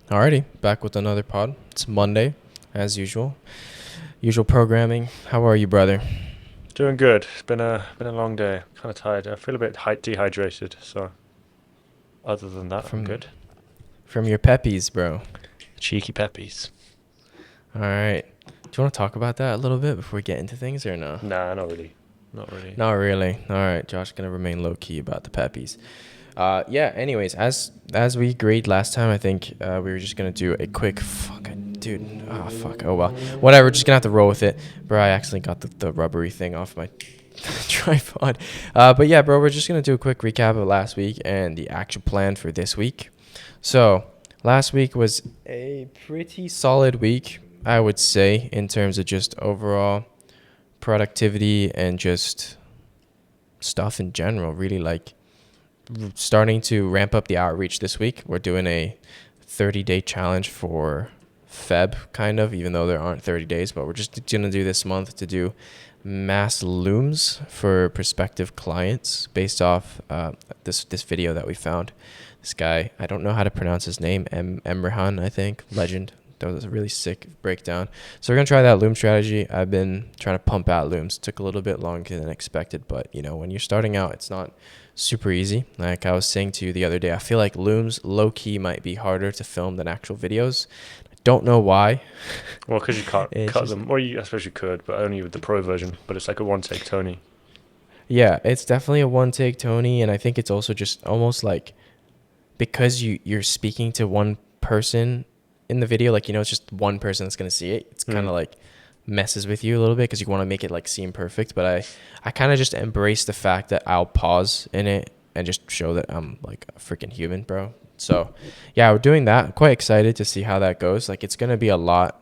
Alrighty, back with another pod. It's Monday, as usual. Usual programming. How are you, brother? Doing good. It's been a long day. Kind of tired. I feel a bit dehydrated. So other than that, I'm From good. from your peppies, bro. Cheeky peppies. Alright. Do you want to talk about that a little bit before we get into things or no? Nah, not really. Not really. Not really. Alright, Josh gonna remain low key about the peppies. Yeah, anyways, as we agreed last time, I think we were just gonna do a quick fucking dude. Oh fuck. Oh well. Whatever, just gonna have to roll with it. Bro, I accidentally got the rubbery thing off my tripod. But yeah, bro, we're just gonna do a quick recap of last week and the actual plan for this week. So last week was a pretty solid week, I would say, in terms of just overall productivity and just stuff in general. Really like starting to ramp up the outreach this week. We're doing a 30-day challenge for Feb, kind of, even though there aren't 30 days, but we're just going to do this month to do mass looms for prospective clients based off this video that we found. This guy, I don't know how to pronounce his name, Emrahan, I think, legend. That was a really sick breakdown. So we're going to try that loom strategy. I've been trying to pump out looms. Took a little bit longer than expected, but when you're starting out, it's not super easy. Like I was saying to you the other day, I feel like looms low key might be harder to film than actual videos. I don't know why. Well, because you can't It's cut just them, or I suppose you could, but only with the pro version. But it's like a one take Tony. yeah, it's definitely a one take Tony, and I think it's also just almost like because you're speaking to one person in the video, like it's just one person that's gonna see it. It's kind Hmm. of like messes with you a little bit because you want to make it like seem perfect. But I kind of just embrace the fact that I'll pause in it and just show that I'm like a freaking human, bro. So yeah, we're doing that. Quite excited to see how that goes. Like it's gonna be a lot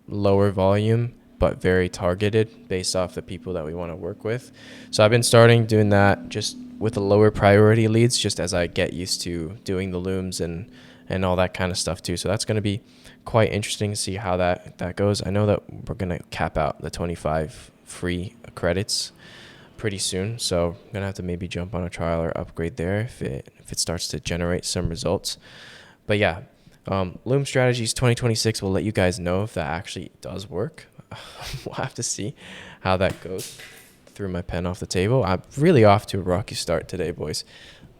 lower volume but very targeted based off the people that we want to work with. So I've been starting doing that just with the lower priority leads just as I get used to doing the looms and all that kind of stuff too. So that's going to be quite interesting to see how that goes. I know that we're going to cap out the 25 free credits pretty soon. So I'm going to have to maybe jump on a trial or upgrade there if it starts to generate some results. But yeah, Loom Strategies 2026 will let you guys know if that actually does work. We'll have to see how that goes. Threw my pen off the table. I'm really off to a rocky start today, boys.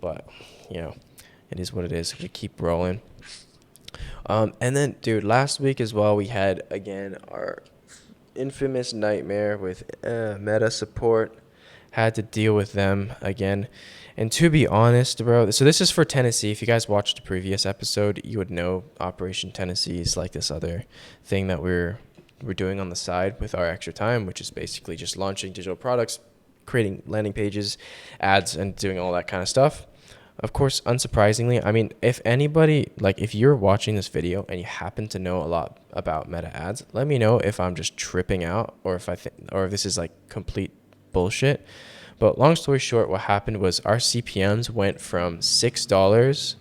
But, it is what it is. We keep rolling. And then, dude, last week as well, we had, again, our infamous nightmare with meta support. Had to deal with them again. And to be honest, bro, so this is for Tennessee. If you guys watched the previous episode, you would know Operation Tennessee is like this other thing that we're doing on the side with our extra time, which is basically just launching digital products, creating landing pages, ads, and doing all that kind of stuff. Of course, unsurprisingly, I mean, if anybody, like if you're watching this video and you happen to know a lot about meta ads, let me know if I'm just tripping out or or if this is like complete bullshit. But long story short, what happened was our CPMs went from $6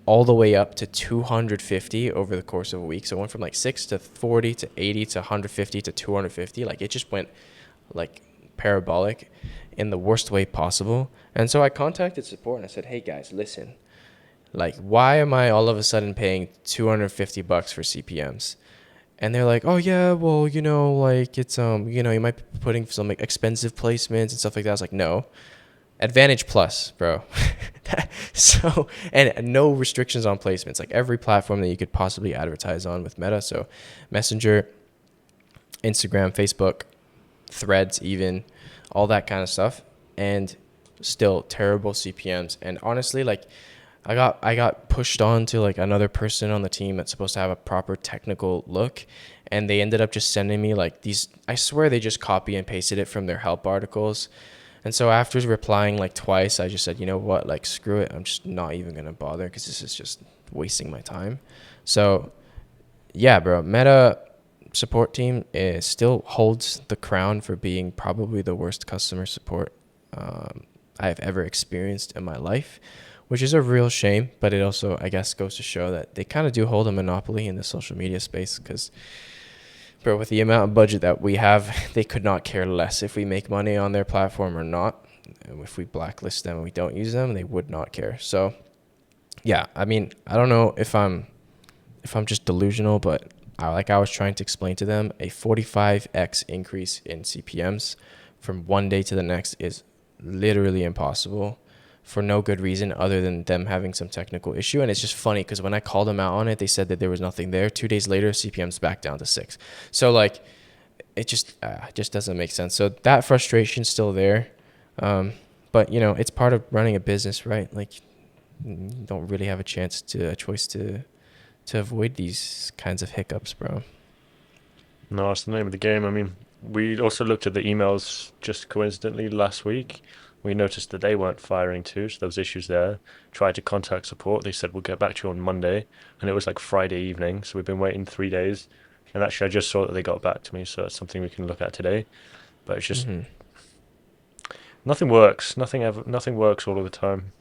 all the way up to 250 over the course of a week. So it went from like 6 to 40 to 80 to 150 to 250. Like it just went like parabolic in the worst way possible. And so I contacted support and I said, "Hey guys, listen. Like why am I all of a sudden paying $250 for CPMs?" And they're like, "Oh yeah, well, like it's you might be putting some like expensive placements and stuff like that." I was like, "No. Advantage Plus, bro." So, and no restrictions on placements. Like every platform that you could possibly advertise on with Meta. So, Messenger, Instagram, Facebook, Threads, even all that kind of stuff. And still terrible CPMs. And honestly, like I got pushed on to like another person on the team that's supposed to have a proper technical look, and they ended up just sending me like these, I swear they just copy and pasted it from their help articles. And so after replying like twice, I just said, "You know what, like screw it, I'm just not even gonna bother because this is just wasting my time." So yeah, bro, Meta support team still holds the crown for being probably the worst customer support I've ever experienced in my life, which is a real shame. But it also, I guess, goes to show that they kind of do hold a monopoly in the social media space because, bro, with the amount of budget that we have, they could not care less if we make money on their platform or not. And if we blacklist them and we don't use them, they would not care. So, yeah, I mean, I don't know if I'm if I'm just delusional, but like I was trying to explain to them, a 45x increase in CPMs from one day to the next is literally impossible for no good reason other than them having some technical issue. And it's just funny because when I called them out on it, they said that there was nothing there. 2 days later, CPM's back down to 6. So like, it just doesn't make sense. So that frustration's still there. But you know, it's part of running a business, right? Like, you don't really have a choice to avoid these kinds of hiccups, bro. No, that's the name of the game. I mean, we also looked at the emails just coincidentally last week. We noticed that they weren't firing too, so there was issues there. Tried to contact support. They said we'll get back to you on Monday, and it was like Friday evening. So we've been waiting 3 days, and actually I just saw that they got back to me. So that's something we can look at today. But it's just Hmm. nothing works. Nothing works all of the time.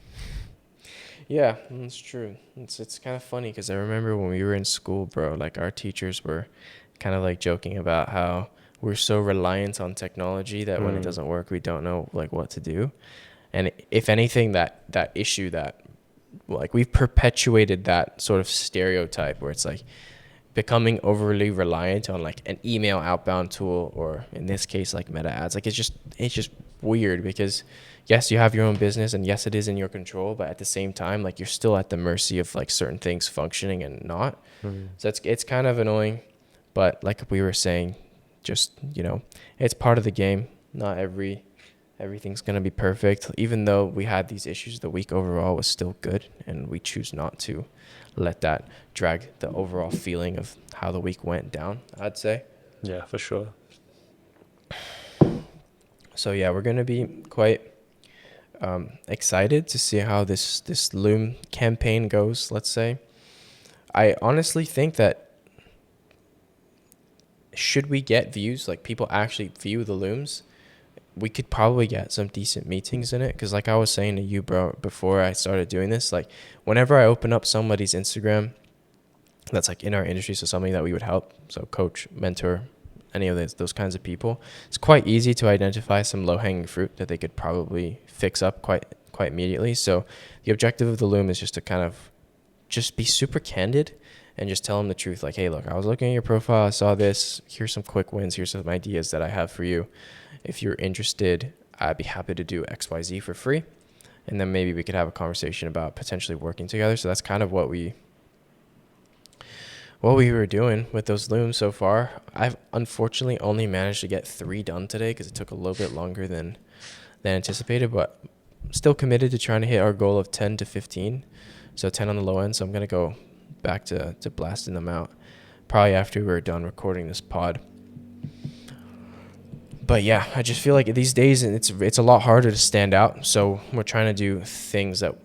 Yeah, that's true. It's kind of funny because I remember when we were in school, bro. Like our teachers were kind of like joking about how we're so reliant on technology that when it Mm. doesn't work, we don't know like what to do. And if anything, that issue that like we've perpetuated that sort of stereotype where it's like becoming overly reliant on like an email outbound tool, or in this case like meta ads. Like it's just weird because yes, you have your own business and yes, it is in your control, but at the same time like you're still at the mercy of like certain things functioning and not. Mm. So it's kind of annoying, but like we were saying, just it's part of the game. Not everything's going to be perfect. Even though we had these issues, the week overall was still good, and we choose not to let that drag the overall feeling of how the week went down, I'd say. Yeah, for sure. So yeah, we're going to be quite excited to see how this Loom campaign goes, let's say. I honestly think that should we get views, like people actually view the Looms, we could probably get some decent meetings in it. Because like I was saying to you, bro, before I started doing this, like whenever I open up somebody's Instagram that's like in our industry, so somebody that we would help, so coach, mentor, any of those kinds of people, it's quite easy to identify some low-hanging fruit that they could probably fix up quite immediately. So the objective of the Loom is just to kind of just be super candid and just tell them the truth. Like, hey, look, I was looking at your profile, I saw this, here's some quick wins, here's some ideas that I have for you. If you're interested, I'd be happy to do XYZ for free. And then maybe we could have a conversation about potentially working together. So that's kind of what we were doing with those Looms so far. I've unfortunately only managed to get 3 done today because it took a little bit longer than anticipated, but still committed to trying to hit our goal of 10 to 15. So 10 on the low end. So I'm going to go back to blasting them out probably after we're done recording this pod. But yeah, I just feel like these days it's a lot harder to stand out. So we're trying to do things that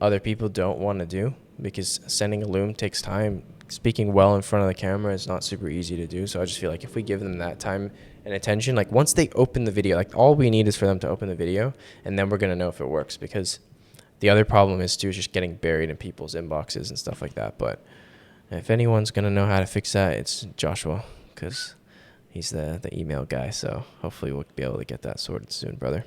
other people don't want to do because sending a Loom takes time. Speaking well in front of the camera is not super easy to do. So I just feel like if we give them that time and attention, like once they open the video, like all we need is for them to open the video, and then we're going to know if it works. Because the other problem is too is just getting buried in people's inboxes and stuff like that. But if anyone's going to know how to fix that, it's Joshua, because he's the email guy. So hopefully we'll be able to get that sorted soon, brother.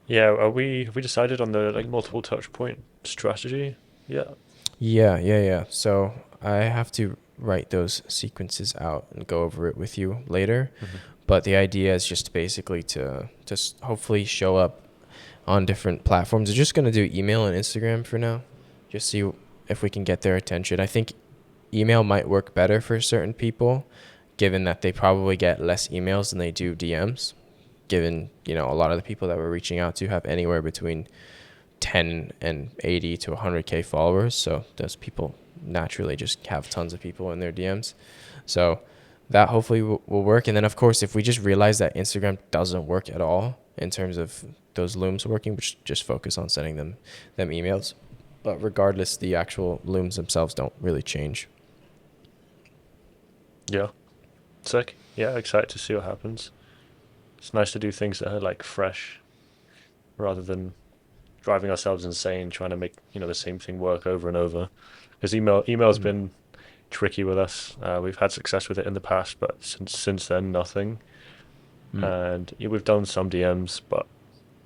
Yeah, have we decided on the like multiple touch point strategy? Yeah. Yeah. So I have to write those sequences out and go over it with you later. Hmm. But the idea is just basically to hopefully show up on different platforms. We're just going to do email and Instagram for now. Just see if we can get their attention. I think email might work better for certain people, given that they probably get less emails than they do DMs. Given, a lot of the people that we're reaching out to have anywhere between 10 and 80 to 100K followers. So those people naturally just have tons of people in their DMs. So that hopefully will work. And then, of course, if we just realize that Instagram doesn't work at all in terms of those Looms working, which just focus on sending them emails. But regardless, the actual Looms themselves don't really change. Yeah. Sick. Yeah, excited to see what happens. It's nice to do things that are like fresh rather than driving ourselves insane trying to make the same thing work over and over. Because email's Mm. been tricky with us. We've had success with it in the past, but since then nothing. Mm. And yeah, we've done some DMs, but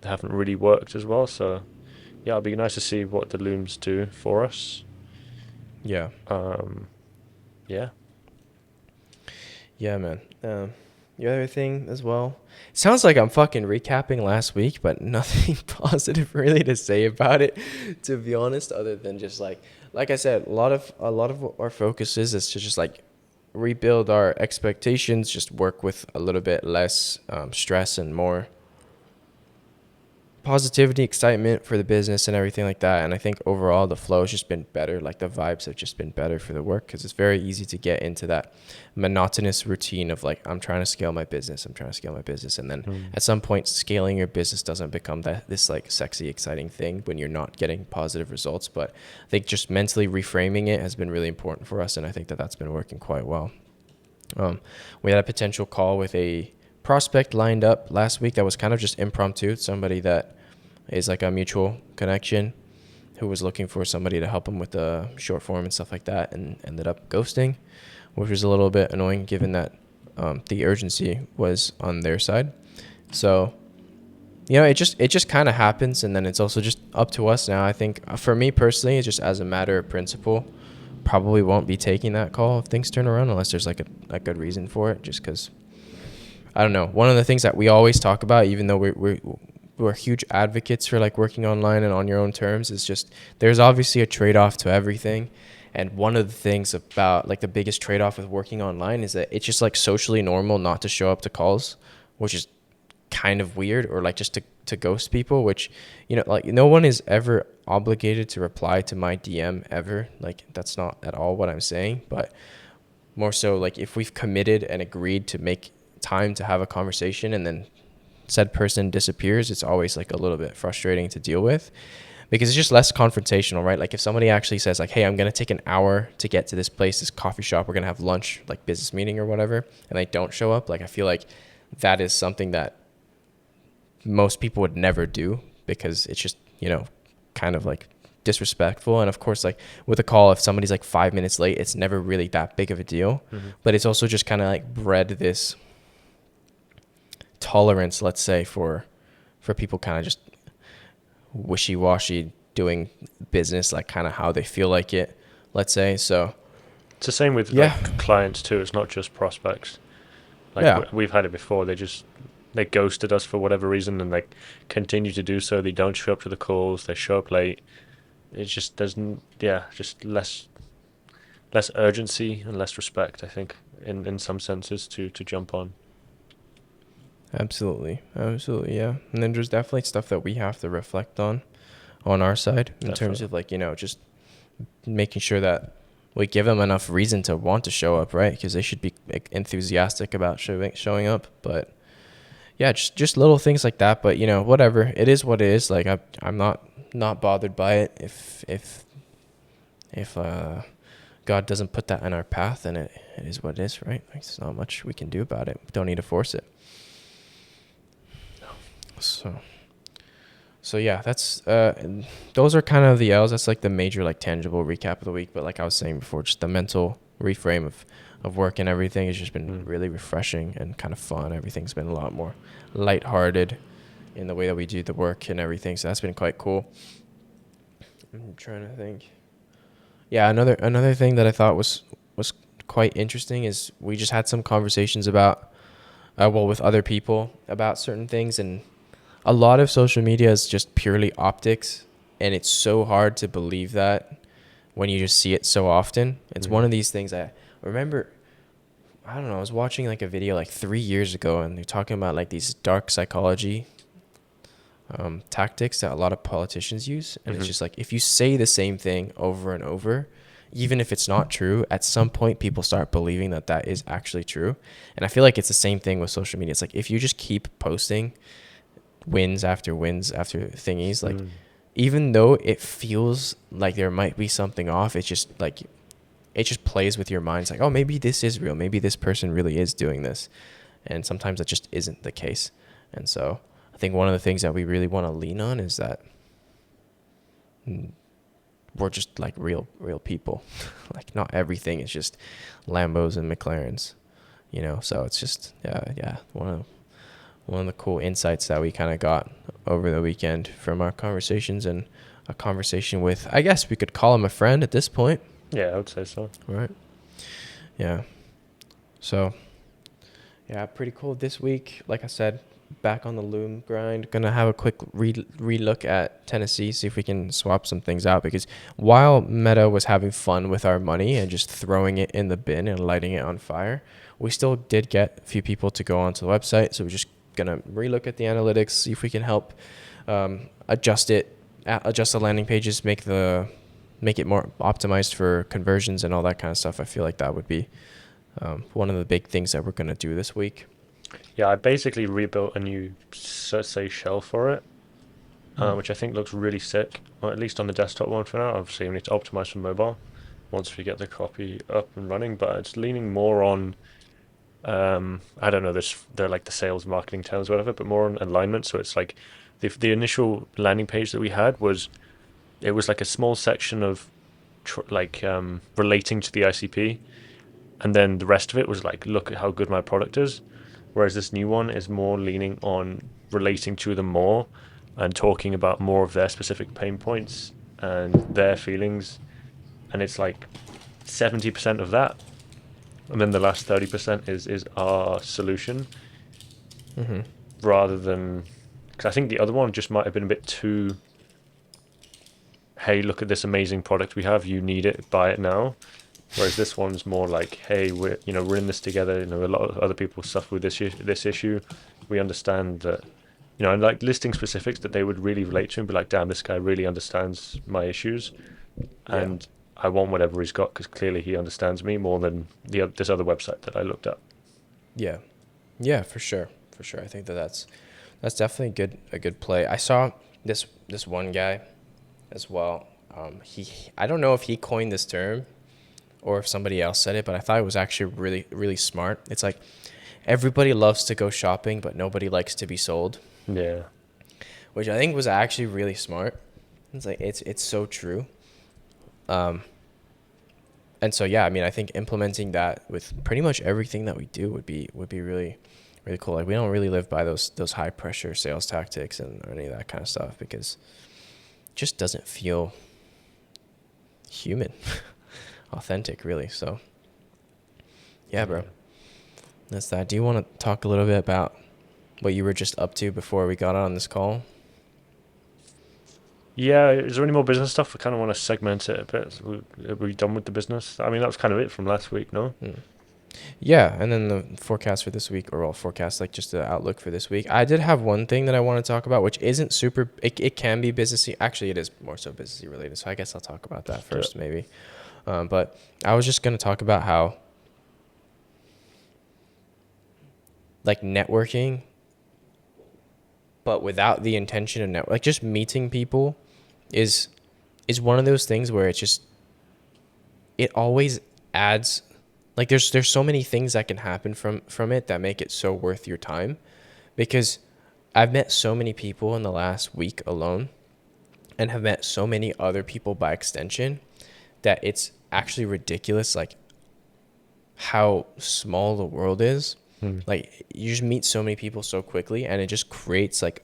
they haven't really worked as well. So yeah, it'd be nice to see what the Looms do for us. Yeah. Um, Yeah. Yeah, man. The other thing as well. Sounds like I'm fucking recapping last week, but nothing positive really to say about it, to be honest, other than just like I said, a lot of our focus is to just like rebuild our expectations, just work with a little bit less stress and more positivity, excitement for the business and everything like that. And I think overall the flow has just been better. Like the vibes have just been better for the work, because it's very easy to get into that monotonous routine of like, I'm trying to scale my business. And then at some point, scaling your business doesn't become this like sexy, exciting thing when you're not getting positive results. But I think just mentally reframing it has been really important for us. And I think that that's been working quite well. We had a potential call with a prospect lined up last week that was kind of just impromptu. Somebody that is like a mutual connection who was looking for somebody to help him with the short form and stuff like that, and ended up ghosting, which was a little bit annoying given that the urgency was on their side. So, it just kind of happens, and then it's also just up to us now. I think for me personally, it's just as a matter of principle, probably won't be taking that call if things turn around unless there's like a good reason for it, just because I don't know. One of the things that we always talk about, even though we're huge advocates for like working online and on your own terms, is just there's obviously a trade-off to everything. And one of the things about like the biggest trade-off with working online is that it's just like socially normal not to show up to calls, which is kind of weird, or like just to ghost people, which, like no one is ever obligated to reply to my DM ever. Like that's not at all what I'm saying, but more so like if we've committed and agreed to make time to have a conversation and then said person disappears, it's always like a little bit frustrating to deal with, because it's just less confrontational, right? Like if somebody actually says like, hey, I'm going to take an hour to get to this place, this coffee shop, we're going to have lunch, like business meeting or whatever, and they don't show up, like I feel like that is something that most people would never do, because it's just, kind of like disrespectful. And of course, like with a call, if somebody's like 5 minutes late, it's never really that big of a deal. But it's also just kind of like bred this tolerance, let's say, for people kind of just wishy-washy doing business like kind of how they feel like it, let's say. So it's the same with like clients too. It's not just prospects. Like we've had it before. They ghosted us for whatever reason, and like continue to do so. They don't show up to the calls. They show up late. It just doesn't. Yeah, just less urgency and less respect, I think, in some senses to jump on. Absolutely, yeah. And then there's definitely stuff that we have to reflect on our side in terms of like, just making sure that we give them enough reason to want to show up, right? Because they should be enthusiastic about showing up. But yeah, just little things like that. But whatever, it is what it is. Like I'm not bothered by it. If God doesn't put that in our path, then it is what it is, right? Like, there's not much we can do about it. We don't need to force it. So yeah, that's those are kind of the L's. That's like the major like tangible recap of the week. But like I was saying before, just the mental reframe of work and everything has just been really refreshing and kind of fun. Everything's been a lot more lighthearted in the way that we do the work and everything. So that's been quite cool. I'm trying to think. Yeah, another thing that I thought was quite interesting is we just had some conversations about with other people about certain things, and a lot of social media is just purely optics, and it's so hard to believe that when you just see it so often. It's one of these things I remember, I don't know, I was watching like a video like 3 years ago, and they're talking about like these dark psychology tactics that a lot of politicians use. And it's just like, if you say the same thing over and over, even if it's not true, at some point people start believing that is actually true. And I feel like it's the same thing with social media. It's like, if you just keep posting wins after thingies, like even though it feels like there might be something off, it's just like, it just plays with your mind. It's like, oh, maybe this is real. Maybe this person really is doing this. And sometimes that just isn't the case. And so I think one of the things that we really want to lean on is that we're just like real people. Like not everything is just Lambos and McLarens, so it's just, yeah. One of the cool insights that we kind of got over the weekend from our conversations, and a conversation with, I guess we could call him a friend at this point. Yeah, I would say so. Right. Yeah. So yeah, pretty cool this week. Like I said, back on the Loom grind. Gonna have a quick re-look at Tennessee, see if we can swap some things out. Because while Meta was having fun with our money and just throwing it in the bin and lighting it on fire, we still did get a few people to go onto the website. So we're just gonna re-look at the analytics, see if we can help adjust the landing pages, make it more optimized for conversions and all that kind of stuff. I feel like that would be one of the big things that we're going to do this week. Yeah, I basically rebuilt a new, let's say, shell for it, which I think looks really sick, or at least on the desktop one for now. Obviously, we need to optimize for mobile once we get the copy up and running, but it's leaning more on, I don't know, they're like the sales marketing terms, whatever, but more on alignment. So it's like the initial landing page that we had it was like a small section of relating to the ICP, and then the rest of it was like, look at how good my product is. Whereas this new one is more leaning on relating to them more and talking about more of their specific pain points and their feelings. And it's like 70% of that. And then the last 30% is our solution, Mm-hmm. rather than, because I think the other one just might have been a bit too, hey, look at this amazing product we have, you need it, buy it now. Whereas this one's more like, hey, we're in this together. A lot of other people suffer with this issue. We understand that, and like listing specifics that they would really relate to and be like, damn, this guy really understands my issues, and I want whatever he's got because clearly he understands me more than this other website that I looked at. Yeah, for sure. I think that's definitely a good play. I saw this one guy as well. I don't know if he coined this term or if somebody else said it, but I thought it was actually really, really smart. It's like, everybody loves to go shopping, but nobody likes to be sold. Yeah. Which I think was actually really smart. It's like, it's so true. And so, yeah, I mean, I think implementing that with pretty much everything that we do would be really, really cool. Like, we don't really live by those high pressure sales tactics and or any of that kind of stuff, because it just doesn't feel human. Authentic, really. So yeah, bro, that's that. Do you want to talk a little bit about what you were just up to before we got on this call? Yeah, is there any more business stuff? I kind of want to segment it a bit. Are we done with the business? I mean, that was kind of it from last week, no? Yeah, and then the forecast for this week, or all forecast, like just the outlook for this week. I did have one thing that I want to talk about, which isn't super, it can be businessy. Actually, it is more so businessy related, so I guess I'll talk about that first, maybe. But I was just going to talk about how, like, networking, but without the intention of like just meeting people is one of those things where it always adds, like, there's so many things that can happen from it that make it so worth your time. Because I've met so many people in the last week alone, and have met so many other people by extension, that it's actually ridiculous, like, how small the world is. Like, you just meet so many people so quickly, and it just creates, like,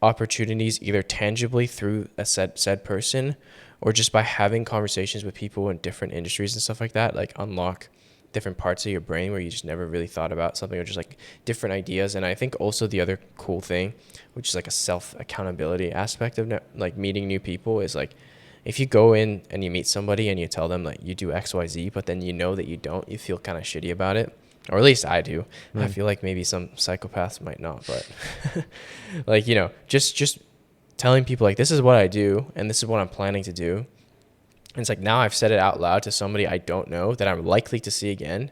opportunities either tangibly through a said person, or just by having conversations with people in different industries and stuff like that, like, unlock different parts of your brain where you just never really thought about something, or just like different ideas. And I think also the other cool thing, which is like a self accountability aspect of like meeting new people, is like, if you go in and you meet somebody and you tell them like you do XYZ, but then you know that you don't, you feel kind of shitty about it. Or at least I do. I feel like maybe some psychopaths might not, but like, just telling people like, this is what I do and this is what I'm planning to do. And it's like, now I've said it out loud to somebody I don't know that I'm likely to see again.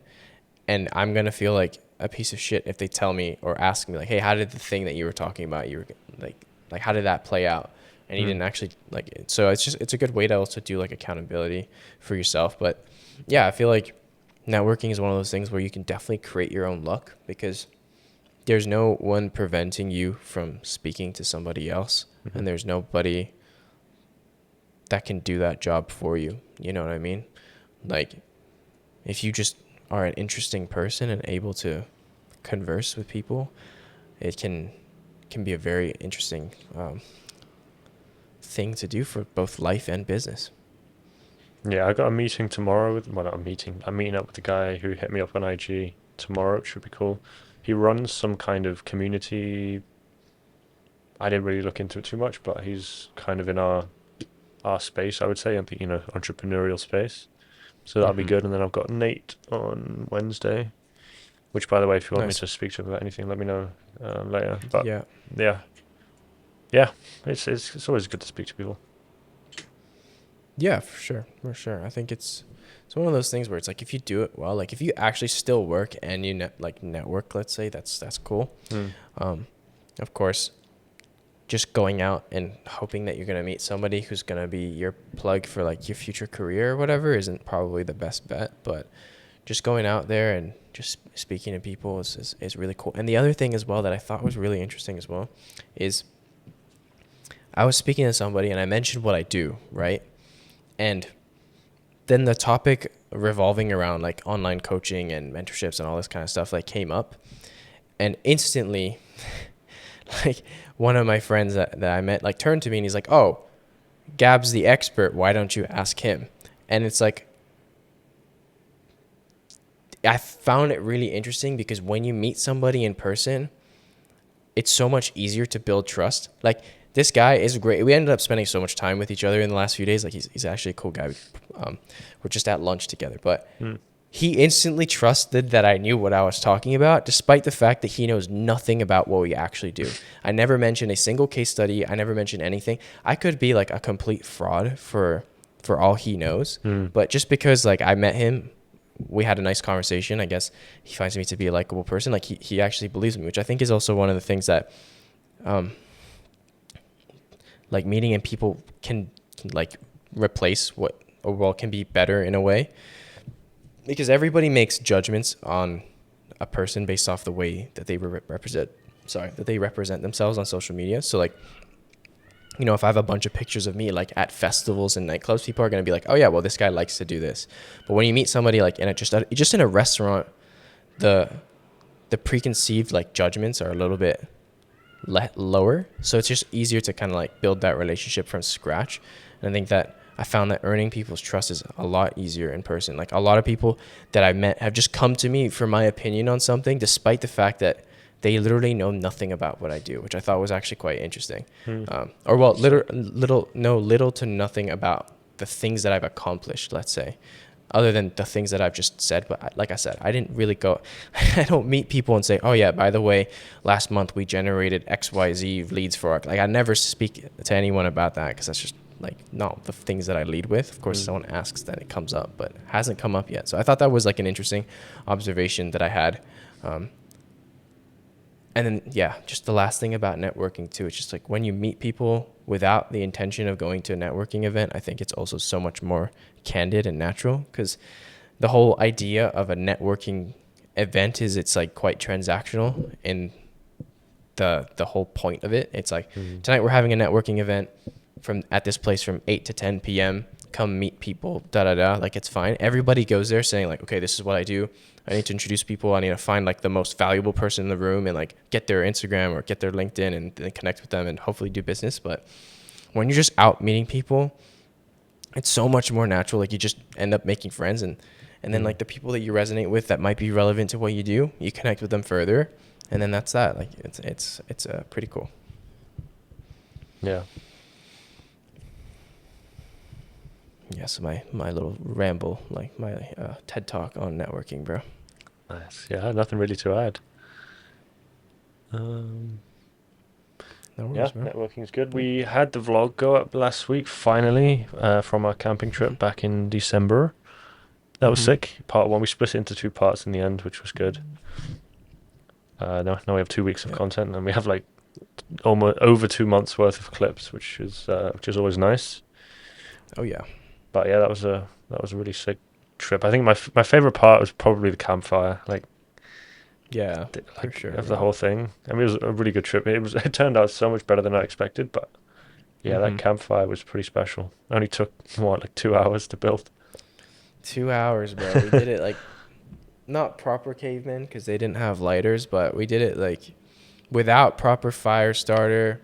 And I'm going to feel like a piece of shit if they tell me or ask me like, hey, how did the thing that you were talking about, you were like, how did that play out? And you didn't actually like it. So it's a good way to also do like accountability for yourself. But yeah, I feel like networking is one of those things where you can definitely create your own luck, because there's no one preventing you from speaking to somebody else, and there's nobody that can do that job for you. You know what I mean? Like, if you just are an interesting person and able to converse with people, it can be a very interesting thing to do for both life and business. Yeah, I got a meeting tomorrow with, well, not a meeting. I'm meeting up with the guy who hit me up on IG tomorrow, which should be cool. He runs some kind of community. I didn't really look into it too much, but he's kind of in our space, I would say, and the entrepreneurial space. So that'll be Mm-hmm. good. And then I've got Nate on Wednesday, which, by the way, if you want me Nice. to speak to him about anything, let me know later. But Yeah. yeah, yeah, it's always good to speak to people. Yeah, for sure. For sure. I think it's one of those things where it's like if you do it well, like if you actually still work and you network, let's say, that's cool. Mm. Of course, just going out and hoping that you're going to meet somebody who's going to be your plug for like your future career or whatever isn't probably the best bet, but just going out there and just speaking to people is really cool. And the other thing as well that I thought was really interesting as well is I was speaking to somebody and I mentioned what I do, right? And then the topic revolving around like online coaching and mentorships and all this kind of stuff like came up, and instantly like one of my friends that I met like turned to me and he's like, "Oh, Gab's the expert. Why don't you ask him?" And it's like I found it really interesting because when you meet somebody in person, it's so much easier to build trust. Like this guy is great. We ended up spending so much time with each other in the last few days. Like he's actually a cool guy. We're just at lunch together, but he instantly trusted that I knew what I was talking about, despite the fact that he knows nothing about what we actually do. I never mentioned a single case study. I never mentioned anything. I could be like a complete fraud for all he knows, but just because like I met him, we had a nice conversation. I guess he finds me to be a likable person. Like he actually believes me, which I think is also one of the things that, like meeting and people can like replace what, or well, can be better in a way, because everybody makes judgments on a person based off the way that they represent themselves on social media. So like, you know, if I have a bunch of pictures of me like at festivals and nightclubs, people are going to be like, oh yeah, well, this guy likes to do this. But when you meet somebody like just in a restaurant, the preconceived like judgments are a little bit lower. So it's just easier to kind of like build that relationship from scratch. And I think that I found that earning people's trust is a lot easier in person. Like a lot of people that I met have just come to me for my opinion on something, despite the fact that they literally know nothing about what I do, which I thought was actually quite interesting. Or well, little to nothing about the things that I've accomplished, let's say, other than the things that I've just said. But like I said, I didn't really go, I don't meet people and say, oh yeah, by the way, last month we generated XYZ leads for our, like I never speak to anyone about that because that's just like not the things that I lead with. Of course, someone asks, then it comes up, but it hasn't come up yet. So I thought that was like an interesting observation that I had. And then, yeah, just the last thing about networking too, it's just like when you meet people without the intention of going to a networking event, I think it's also so much more candid and natural, because the whole idea of a networking event is it's like quite transactional in the whole point of it. It's like tonight we're having a networking event at this place from 8 to 10 p.m. Come meet people, like it's fine. Everybody goes there saying like, okay, this is what I do. I need to introduce people. I need to find like the most valuable person in the room and like get their Instagram or get their LinkedIn and then connect with them and hopefully do business. But when you're just out meeting people, it's so much more natural. Like you just end up making friends, and then like the people that you resonate with that might be relevant to what you do, you connect with them further, and then that's that. Like it's pretty cool. Yeah. Yeah, so my little ramble, like my TED talk on networking, bro. Nice. Yeah, nothing really to add. No worries, Yeah, bro. networking is good. We had the vlog go up last week, finally, from our camping trip back in December. That was sick. Part one, we split it into two parts in the end, which was good. Now we have 2 weeks of content, and we have like almost over 2 months worth of clips, which is always nice. Oh yeah. But yeah, that was a really sick trip. I think my favorite part was probably the campfire. Like, Yeah, for sure. of the whole thing. I mean, it was a really good trip. It turned out so much better than I expected. But yeah, that campfire was pretty special. Only took like 2 hours to build. 2 hours, bro. We did it like not proper cavemen because they didn't have lighters, but we did it like without proper fire starter.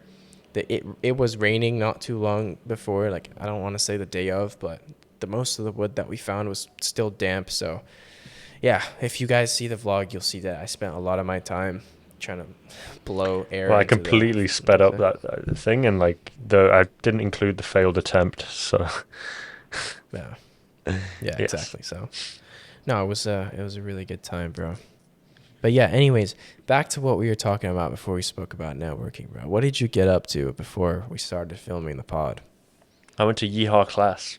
It was raining not too long before. Like I don't want to say the day of, but the most of the wood that we found was still damp. So yeah, if you guys see the vlog, you'll see that I spent a lot of my time trying to blow air. Well, I into completely the sped up that thing, and like I didn't include the failed attempt. So Yeah, yeah, yes. exactly. So no, it was a really good time, bro. But yeah, anyways, back to what we were talking about before we spoke about networking, bro. What did you get up to before we started filming the pod? I went to Yeehaw class,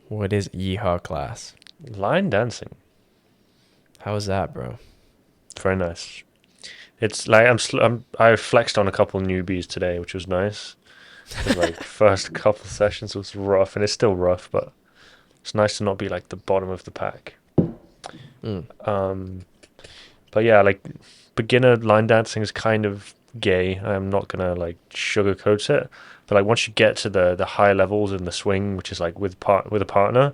What is Yeehaw class? line dancing. How was that, bro? Very nice. It's like I flexed on a couple newbies today, which was nice. 'Cause, like first couple sessions was rough, and it's still rough, but it's nice to not be like the bottom of the pack. Mm. But yeah, like beginner line dancing is kind of gay. I'm not gonna like sugarcoat it, but like once you get to the high levels in the swing, which is like with a partner,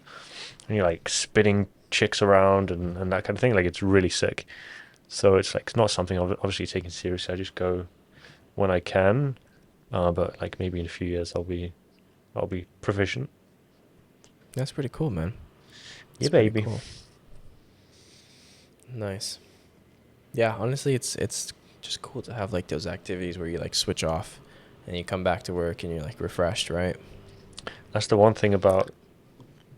and you're like spinning chicks around and that kind of thing, like it's really sick. So it's like it's not something obviously taken seriously. I just go when I can, but like maybe in a few years I'll be proficient. That's pretty cool, man. Yeah, That's pretty baby. cool. Nice. Yeah, honestly, it's just cool to have like those activities where you like switch off and you come back to work and you're like refreshed, right? That's the one thing about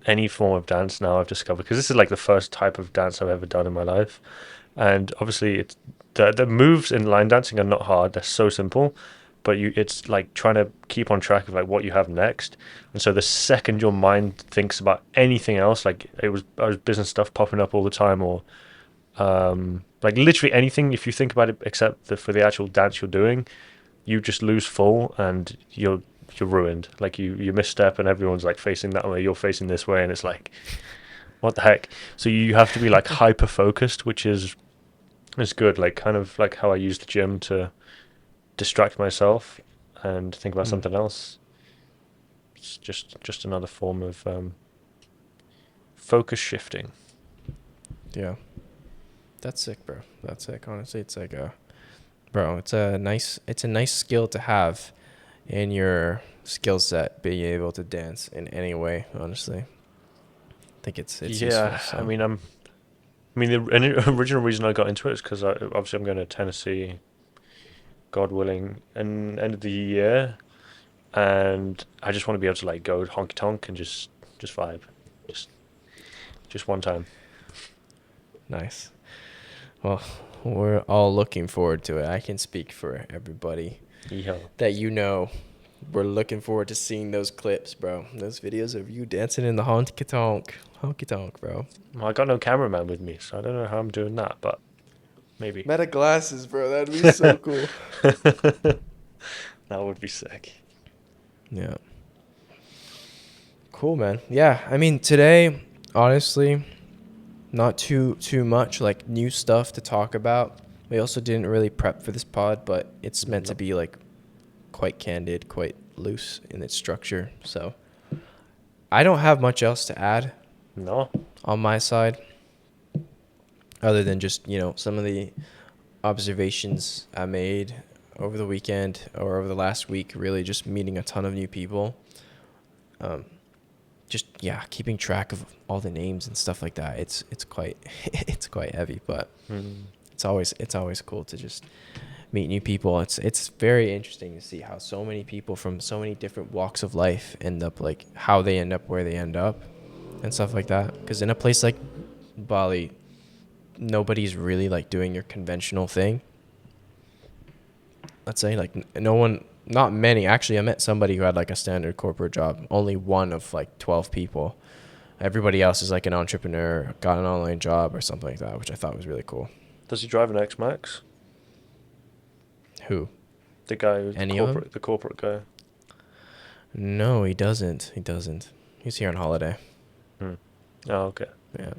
any form of dance now I've discovered, because this is like the first type of dance I've ever done in my life, and obviously it's the moves in line dancing are not hard. They're so simple, but it's like trying to keep on track of like what you have next. And so the second your mind thinks about anything else, like I was business stuff popping up all the time, or like literally anything, if you think about it except for the actual dance you're doing, you just lose full and you're ruined. Like you misstep and everyone's like facing that way, you're facing this way, and it's like, what the heck? So you have to be like hyper focused, which is good. Like kind of like how I use the gym to distract myself and think about something else. It's just another form of focus shifting. Yeah. That's sick, bro. That's sick. Honestly, it's like bro, it's a nice skill to have in your skill set, being able to dance in any way, honestly. I think it's Yeah, useful, so. I mean the original reason I got into it is because obviously I'm going to Tennessee, God willing, and end of the year, and I just want to be able to like go honky tonk and just vibe, just one time. Nice. Well, we're all looking forward to it. I can speak for everybody Yeah. that you know. We're looking forward to seeing those clips, bro. Those videos of you dancing in the honky tonk, bro. Well, I got no cameraman with me, so I don't know how I'm doing that, but maybe. Meta glasses, bro. That'd be so cool. That would be sick. Yeah. Cool, man. Yeah, I mean, today, honestly, not too much like new stuff to talk about. We also didn't really prep for this pod, but it's meant to be like quite candid, quite loose in its structure. So I don't have much else to add. No. On my side, other than just, some of the observations I made over the weekend or over the last week, really just meeting a ton of new people. Keeping track of all the names and stuff like that. It's quite it's quite heavy, but it's always cool to just meet new people. It's very interesting to see how so many people from so many different walks of life end up like how they end up where they end up and stuff like that. Because in a place like Bali, nobody's really like doing your conventional thing. Let's say like no one. Not many. Actually, I met somebody who had like a standard corporate job. Only one of like 12 people. Everybody else is like an entrepreneur, got an online job or something like that, which I thought was really cool. Does he drive an X-Max? Who? The guy who's Any of them? the corporate guy. No, he doesn't. He's here on holiday. Oh, okay. Yeah.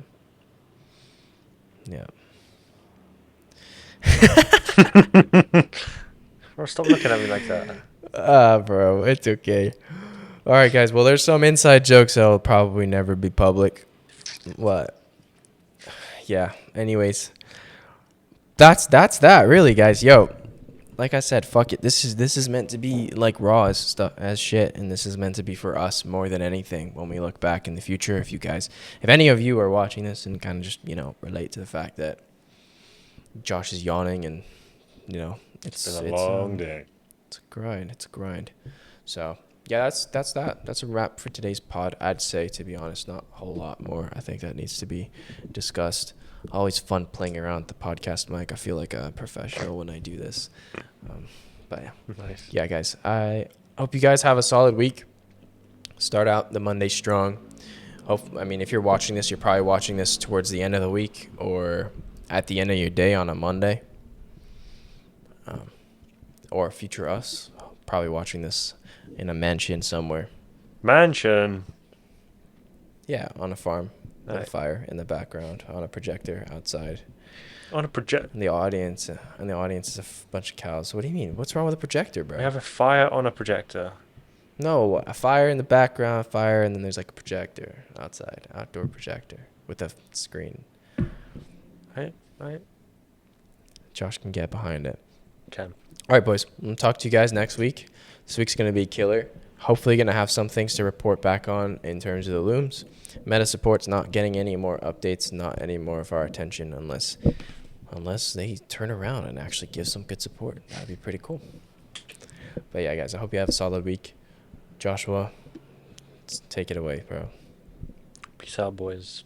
Bro, stop looking at me like that. Bro, it's okay. All right, guys. Well, there's some inside jokes that'll probably never be public. What? Yeah. Anyways, that's that, really, guys. Yo, like I said, fuck it. This is meant to be like raw as stuff as shit, and this is meant to be for us more than anything. When we look back in the future, if any of you are watching this and kind of just relate to the fact that Josh is yawning, and It's been a long day. It's a grind. It's a grind. So yeah, that's a wrap for today's pod. I'd say, to be honest, not a whole lot more. I think that needs to be discussed. Always fun playing around with the podcast mic. I feel like a professional when I do this. But yeah. Nice. Yeah, guys. I hope you guys have a solid week. Start out the Monday strong. If you're watching this, you're probably watching this towards the end of the week or at the end of your day on a Monday. Or future us, probably watching this in a mansion somewhere. Mansion. Yeah, on a farm. With a Right. fire in the background, on a projector outside. On a project. And the audience is a bunch of cows. What do you mean? What's wrong with a projector, bro? We have a fire on a projector. No, a fire in the background, and then there's like a projector outside, outdoor projector with a screen. Right. Josh can get behind it. Can. All right, boys. I'm gonna talk to you guys next week. This week's gonna be killer. Hopefully, gonna have some things to report back on in terms of the looms. Meta support's not getting any more updates, not any more of our attention, unless they turn around and actually give some good support. That'd be pretty cool. But yeah, guys, I hope you have a solid week. Joshua, take it away, bro. Peace out, boys.